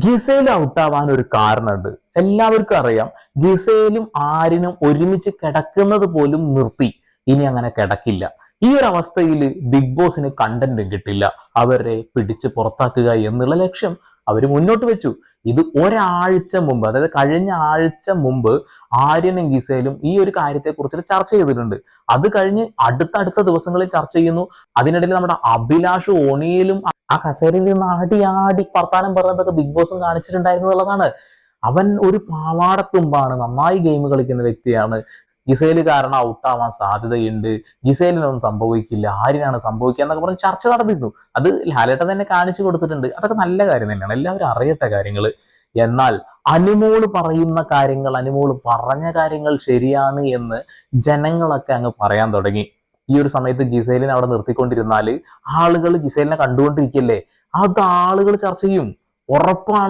Giselle ഔട്ടാവാൻ ഒരു കാരണമുണ്ട്. എല്ലാവർക്കും അറിയാം, ഗിസേലും ആര്യനും ഒരുമിച്ച് കിടക്കുന്നത് പോലും നിർത്തി. ഇനി അങ്ങനെ കിടക്കില്ല. ഈ ഒരു അവസ്ഥയിൽ ബിഗ് ബോസിന് കണ്ടന്റും കിട്ടില്ല. അവരെ പിടിച്ച് പുറത്താക്കുക എന്നുള്ള ലക്ഷ്യം അവർ മുന്നോട്ട് വെച്ചു. ഇത് ഒരാഴ്ച മുമ്പ്, അതായത് കഴിഞ്ഞ ആഴ്ച മുമ്പ് ആര്യനും ഗിസേലും ഈ ഒരു കാര്യത്തെക്കുറിച്ച് ചർച്ച ചെയ്തിട്ടുണ്ട്. അത് കഴിഞ്ഞ് അടുത്തടുത്ത ദിവസങ്ങളിൽ ചർച്ച ചെയ്യുന്നു. അതിനിടയിൽ നമ്മുടെ അഭിലാഷ് ഓണിയിലും ആ കസേരയിൽ നിന്ന് ആടി ആടി വർത്താനം പറഞ്ഞതൊക്കെ ബിഗ് ബോസും കാണിച്ചിട്ടുണ്ടായിരുന്നു എന്നുള്ളതാണ്. അവൻ ഒരു പാവാടത്തുമ്പാണ്, നന്നായി ഗെയിം കളിക്കുന്ന വ്യക്തിയാണ്. ഗിസേല് കാരണം ഔട്ടാവാൻ സാധ്യതയുണ്ട്, ഗിസേലിനൊന്നും സംഭവിക്കില്ല, ആര്യനാണ് സംഭവിക്കുക എന്നൊക്കെ പറഞ്ഞ് ചർച്ച നടന്നിരുന്നു. അത് ലാലേട്ടൻ തന്നെ കാണിച്ചു കൊടുത്തിട്ടുണ്ട്. അതൊക്കെ നല്ല കാര്യം തന്നെയാണ്, എല്ലാവരും അറിയട്ടെ കാര്യങ്ങൾ. എന്നാൽ അനുമോള് പറയുന്ന കാര്യങ്ങൾ, അനുമോള് പറഞ്ഞ കാര്യങ്ങൾ ശരിയാണ് എന്ന് ജനങ്ങളൊക്കെ അങ്ങ് പറയാൻ തുടങ്ങി. ഈ ഒരു സമയത്ത് ഗിസേലിനെ അവിടെ നിർത്തിക്കൊണ്ടിരുന്നാൽ ആളുകൾ ഗിസേലിനെ കണ്ടുകൊണ്ടിരിക്കല്ലേ, അത് ആളുകൾ ചർച്ച ചെയ്യും, ഉറപ്പാണ്.